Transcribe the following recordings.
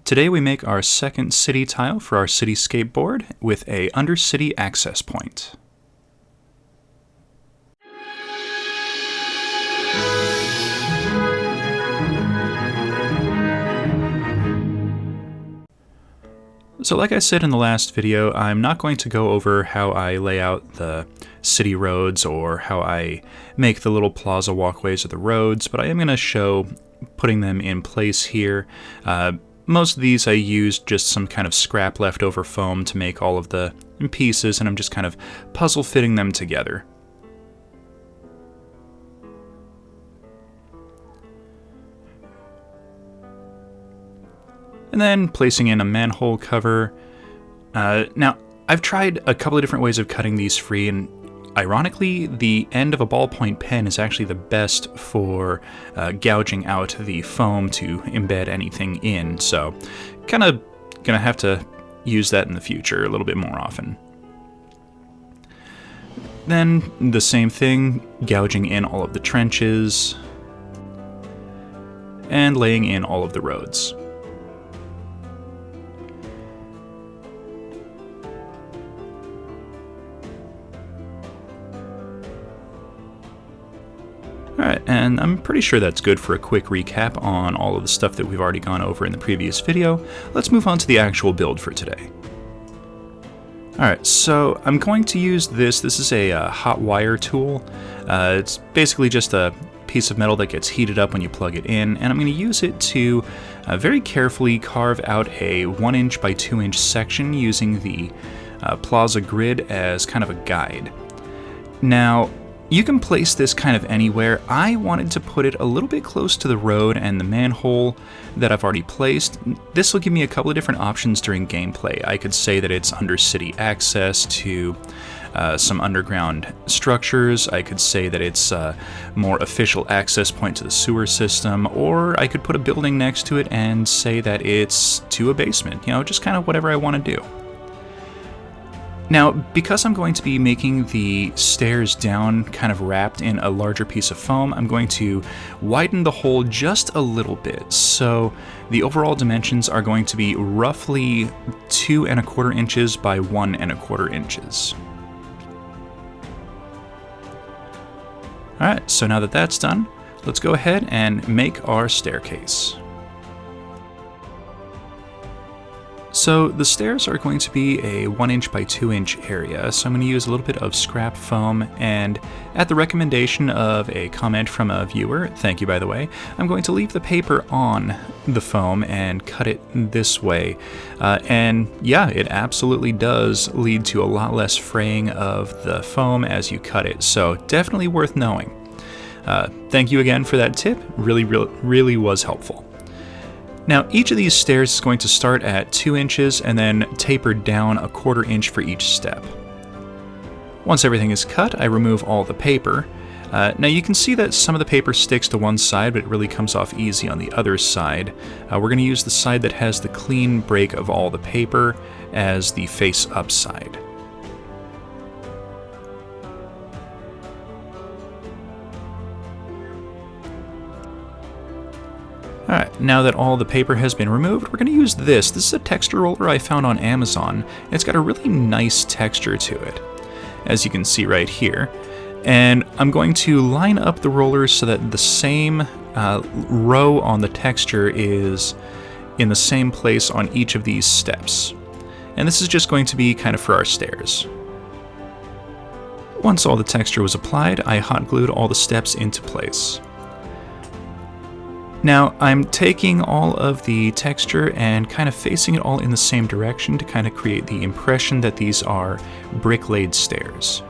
Today we make our second city tile for our cityscape board with a Undercity access point. So like I said in the last video, I'm not going to go over how I lay out the city roads or how I make the little plaza walkways of the roads, but I am going to show putting them in place here. Most of these I used just some kind of scrap leftover foam to make all of the pieces, and I'm just kind of puzzle fitting them together. And then placing in a manhole cover. Now, I've tried a couple of different ways of cutting these free, and ironically, the end of a ballpoint pen is actually the best for gouging out the foam to embed anything in, so kind of gonna have to use that in the future a little bit more often. Then the same thing, gouging in all of the trenches and laying in all of the roads. Alright, and I'm pretty sure that's good for a quick recap on all of the stuff that we've already gone over in the previous video. Let's move on to the actual build for today. Alright, so I'm going to use this. This is a hot wire tool. It's basically just a piece of metal that gets heated up when you plug it in, and I'm going to use it to very carefully carve out a 1" by 2" section using the plaza grid as kind of a guide. Now, you can place this kind of anywhere. I wanted to put it a little bit close to the road and the manhole that I've already placed. This will give me a couple of different options during gameplay. I could say that it's Undercity access to some underground structures. I could say that it's a more official access point to the sewer system, or I could put a building next to it and say that it's to a basement. You know, just kind of whatever I want to do. Now, because I'm going to be making the stairs down kind of wrapped in a larger piece of foam, I'm going to widen the hole just a little bit. So the overall dimensions are going to be roughly 2 1/4 inches by 1 1/4 inches. Alright, so now that that's done, let's go ahead and make our staircase. So the stairs are going to be a 1" by 2" area, so I'm going to use a little bit of scrap foam, and at the recommendation of a comment from a viewer, thank you by the way, I'm going to leave the paper on the foam and cut it this way. And yeah, it absolutely does lead to a lot less fraying of the foam as you cut it, so definitely worth knowing. Thank you again for that tip, really was helpful. Now, each of these stairs is going to start at 2 inches and then taper down 1/4 inch for each step. Once everything is cut, I remove all the paper. Now you can see that some of the paper sticks to one side, but it really comes off easy on the other side. We're going to use the side that has the clean break of all the paper as the face-up side. Alright, now that all the paper has been removed, we're going to use this. This is a texture roller I found on Amazon. It's got a really nice texture to it, as you can see right here. And I'm going to line up the rollers so that the same row on the texture is in the same place on each of these steps. And this is just going to be kind of for our stairs. Once all the texture was applied, I hot glued all the steps into place. Now, I'm taking all of the texture and kind of facing it all in the same direction to kind of create the impression that these are brick-laid stairs.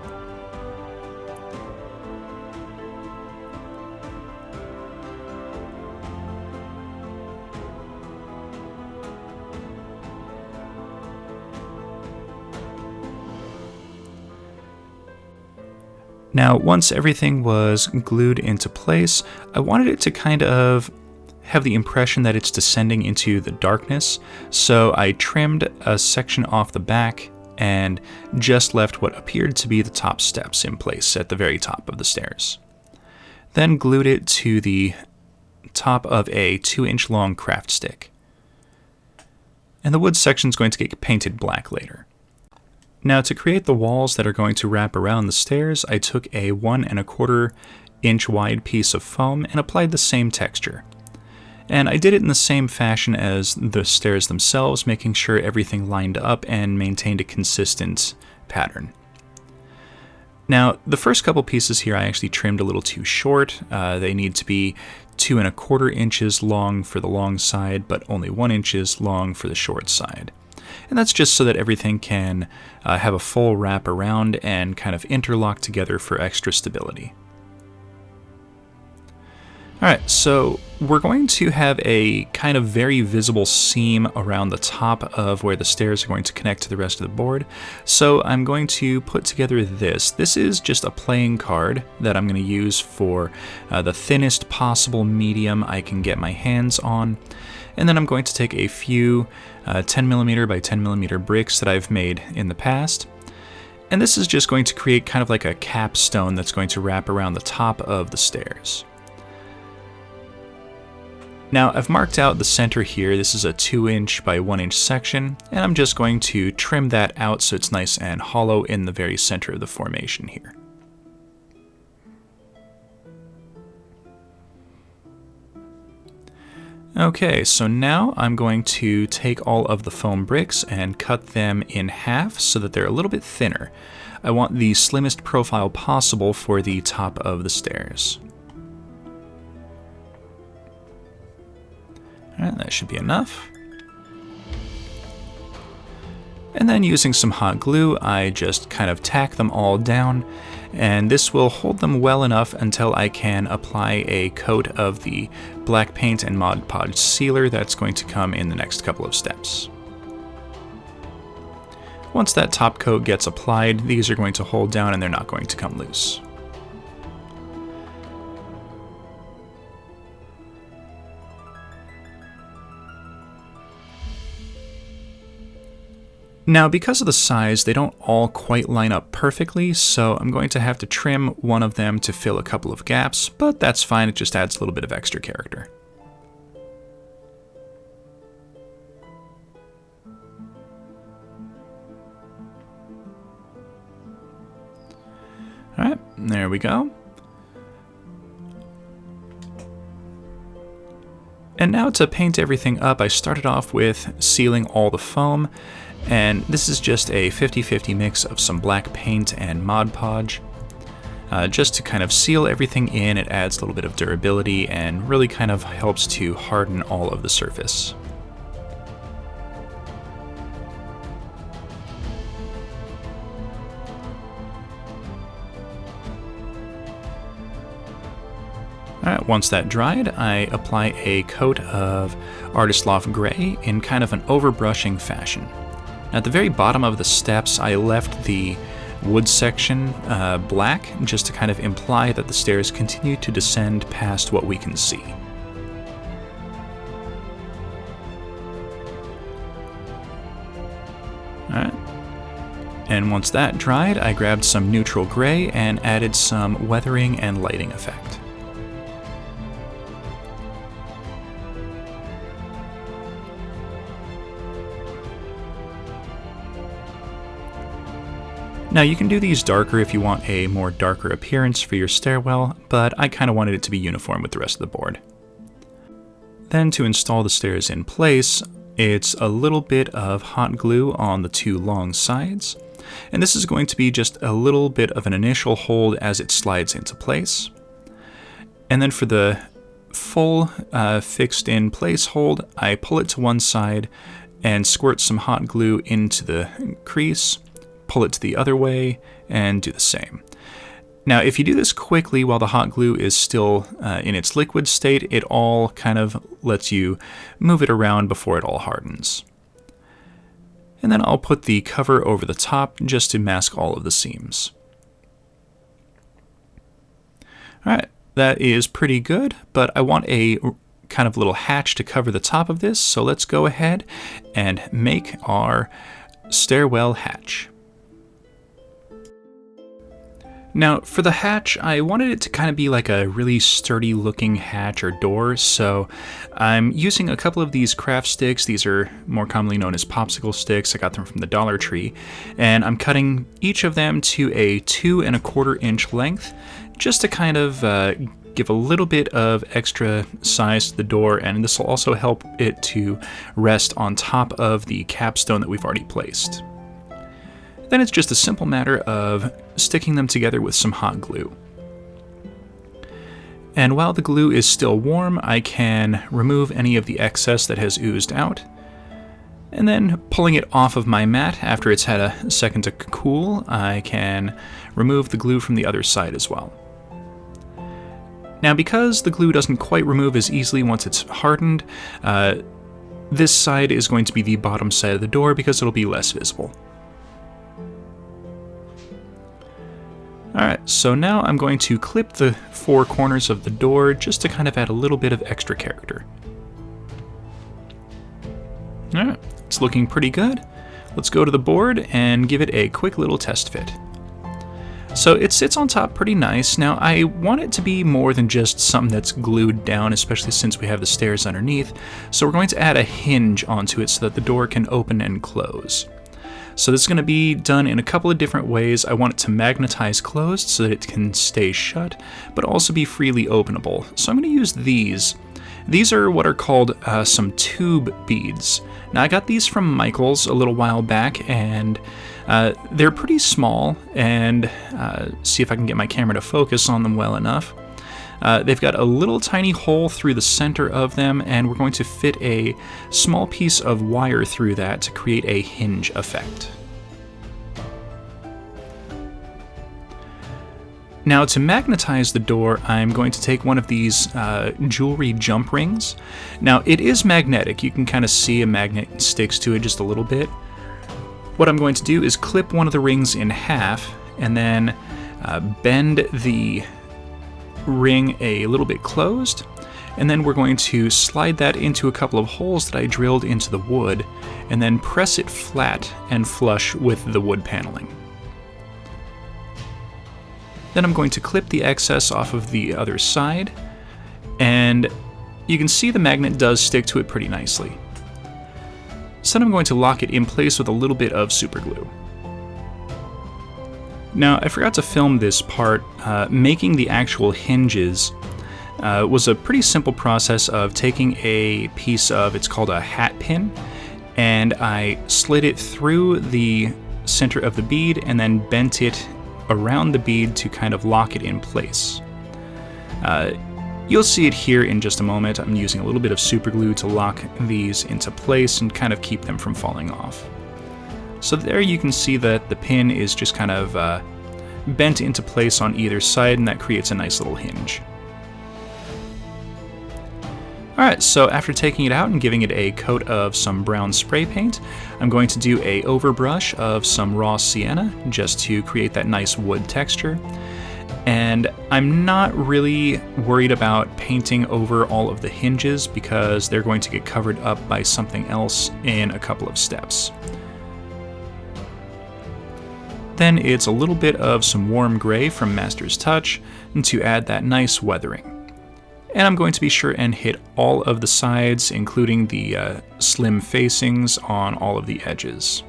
Now, once everything was glued into place, I wanted it to kind of have the impression that it's descending into the darkness, so I trimmed a section off the back and just left what appeared to be the top steps in place at the very top of the stairs. Then glued it to the top of a 2-inch long craft stick. and the wood section is going to get painted black later. Now to create the walls that are going to wrap around the stairs, I took a 1¼ inch wide piece of foam and applied the same texture. And I did it in the same fashion as the stairs themselves, making sure everything lined up and maintained a consistent pattern. Now, the first couple pieces here I actually trimmed a little too short. They need to be 2¼ inches long for the long side, but only 1 inch long for the short side. And that's just so that everything can have a full wrap around and kind of interlock together for extra stability. Alright, so we're going to have a kind of very visible seam around the top of where the stairs are going to connect to the rest of the board. So I'm going to put together this. This is just a playing card that I'm going to use for the thinnest possible medium I can get my hands on. And then I'm going to take a few 10mm by 10mm bricks that I've made in the past. And this is just going to create kind of like a capstone that's going to wrap around the top of the stairs. Now I've marked out the center here. This is a 2 inch by 1 inch section, and I'm just going to trim that out so it's nice and hollow in the very center of the formation here. Okay, so now I'm going to take all of the foam bricks and cut them in half so that they're a little bit thinner. I want the slimmest profile possible for the top of the stairs. Alright, that should be enough. And then using some hot glue, I just kind of tack them all down, and this will hold them well enough until I can apply a coat of the black paint and Mod Podge sealer that's going to come in the next couple of steps. Once that top coat gets applied, these are going to hold down and they're not going to come loose. Now, because of the size, they don't all quite line up perfectly, so I'm going to have to trim one of them to fill a couple of gaps, but that's fine, it just adds a little bit of extra character. Alright, there we go. And now to paint everything up, I started off with sealing all the foam. And this is just a 50-50 mix of some black paint and Mod Podge. Just to kind of seal everything in, it adds a little bit of durability and really kind of helps to harden all of the surface. Alright, once that dried, I apply a coat of Artist Loft Gray in kind of an overbrushing fashion. At the very bottom of the steps, I left the wood section black, just to kind of imply that the stairs continue to descend past what we can see. Alright. And once that dried, I grabbed some neutral gray and added some weathering and lighting effect. Now you can do these darker if you want a more darker appearance for your stairwell, but I kind of wanted it to be uniform with the rest of the board. Then to install the stairs in place, it's a little bit of hot glue on the two long sides, and this is going to be just a little bit of an initial hold as it slides into place. And then for the full fixed in place hold, I pull it to one side and squirt some hot glue into the crease, pull it to the other way, and do the same. Now, if you do this quickly while the hot glue is still in its liquid state, it all kind of lets you move it around before it all hardens. And then I'll put the cover over the top just to mask all of the seams. Alright, that is pretty good, but I want a kind of little hatch to cover the top of this, so let's go ahead and make our stairwell hatch. Now, for the hatch, I wanted it to kind of be like a really sturdy looking hatch or door, so I'm using a couple of these craft sticks. These are more commonly known as popsicle sticks. I got them from the Dollar Tree, and I'm cutting each of them to a 2 1/4 inch length, just to kind of give a little bit of extra size to the door, and this will also help it to rest on top of the capstone that we've already placed. Then it's just a simple matter of sticking them together with some hot glue. And while the glue is still warm, I can remove any of the excess that has oozed out. And then pulling it off of my mat after it's had a second to cool, I can remove the glue from the other side as well. Now, because the glue doesn't quite remove as easily once it's hardened, this side is going to be the bottom side of the door because it'll be less visible. Alright, so now I'm going to clip the 4 corners of the door just to kind of add a little bit of extra character. Alright, it's looking pretty good. Let's go to the board and give it a quick little test fit. So it sits on top pretty nice. Now I want it to be more than just something that's glued down, especially since we have the stairs underneath, so we're going to add a hinge onto it so that the door can open and close. So this is going to be done in a couple of different ways. I want it to magnetize closed so that it can stay shut, but also be freely openable. So I'm going to use these. These are what are called some tube beads. Now I got these from Michael's a little while back, and they're pretty small, and see if I can get my camera to focus on them well enough. They've got a little tiny hole through the center of them, and we're going to fit a small piece of wire through that to create a hinge effect. Now, to magnetize the door, I'm going to take one of these jewelry jump rings. Now, it is magnetic. You can kind of see a magnet sticks to it just a little bit. What I'm going to do is clip one of the rings in half and then bend the ring a little bit closed, and then we're going to slide that into a couple of holes that I drilled into the wood and then press it flat and flush with the wood paneling. Then I'm going to clip the excess off of the other side, and you can see the magnet does stick to it pretty nicely. So then I'm going to lock it in place with a little bit of super glue. Now, I forgot to film this part. Making the actual hinges was a pretty simple process of taking a piece of, it's called a hat pin, and I slid it through the center of the bead and then bent it around the bead to kind of lock it in place. You'll see it here in just a moment. I'm using a little bit of super glue to lock these into place and kind of keep them from falling off. So there you can see that the pin is just kind of bent into place on either side, and that creates a nice little hinge. Alright, so after taking it out and giving it a coat of some brown spray paint, I'm going to do a overbrush of some raw sienna just to create that nice wood texture. And I'm not really worried about painting over all of the hinges because they're going to get covered up by something else in a couple of steps. Then it's a little bit of some warm gray from Master's Touch to add that nice weathering. And I'm going to be sure and hit all of the sides, including the slim facings on all of the edges.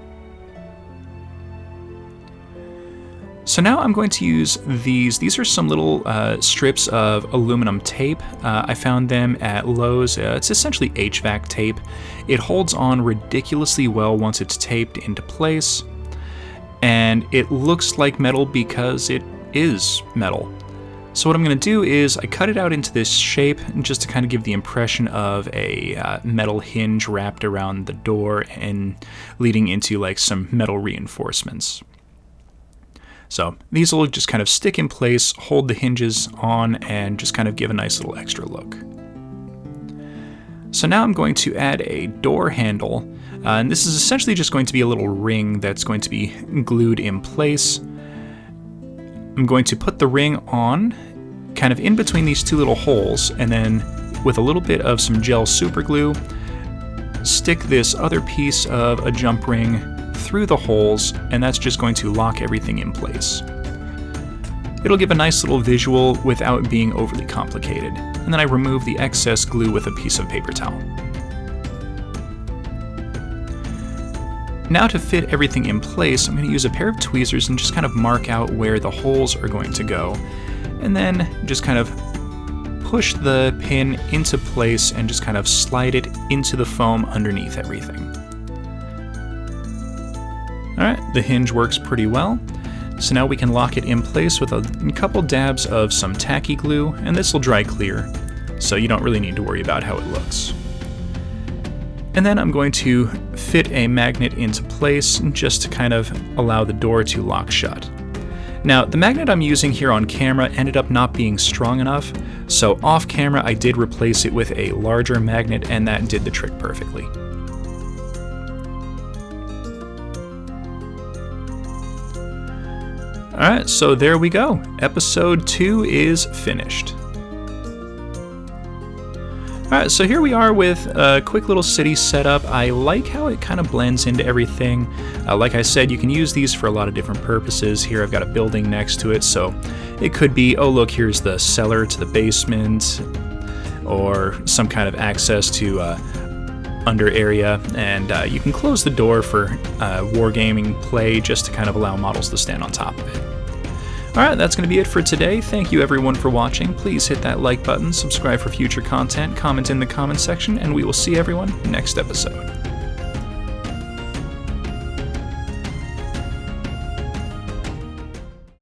So now I'm going to use these. These are some little strips of aluminum tape. I found them at Lowe's. It's essentially HVAC tape. It holds on ridiculously well once it's taped into place. And it looks like metal because it is metal. So what I'm going to do is I cut it out into this shape just to kind of give the impression of a metal hinge wrapped around the door and leading into like some metal reinforcements. So these will just kind of stick in place, hold the hinges on, and just kind of give a nice little extra look. So now I'm going to add a door handle, and this is essentially just going to be a little ring that's going to be glued in place. I'm going to put the ring on, kind of in between these two little holes, and then with a little bit of some gel super glue, stick this other piece of a jump ring through the holes, and that's just going to lock everything in place. It'll give a nice little visual without being overly complicated. And then I remove the excess glue with a piece of paper towel. Now to fit everything in place, I'm going to use a pair of tweezers and just kind of mark out where the holes are going to go. And then just kind of push the pin into place and just kind of slide it into the foam underneath everything. Alright, the hinge works pretty well. So now we can lock it in place with a couple dabs of some tacky glue, and this will dry clear, so you don't really need to worry about how it looks. And then I'm going to fit a magnet into place just to kind of allow the door to lock shut. Now, the magnet I'm using here on camera ended up not being strong enough, so off camera I did replace it with a larger magnet, and that did the trick perfectly. Alright, so there we go. Episode 2 is finished. Alright, so here we are with a quick little city setup. I like how it kind of blends into everything. Like I said, you can use these for a lot of different purposes. Here I've got a building next to it, so it could be, oh look, here's the cellar to the basement, or some kind of access to under area, and you can close the door for wargaming play just to kind of allow models to stand on top of it. Alright, that's going to be it for today. Thank you everyone for watching. Please hit that like button, subscribe for future content, comment in the comment section, and we will see everyone next episode.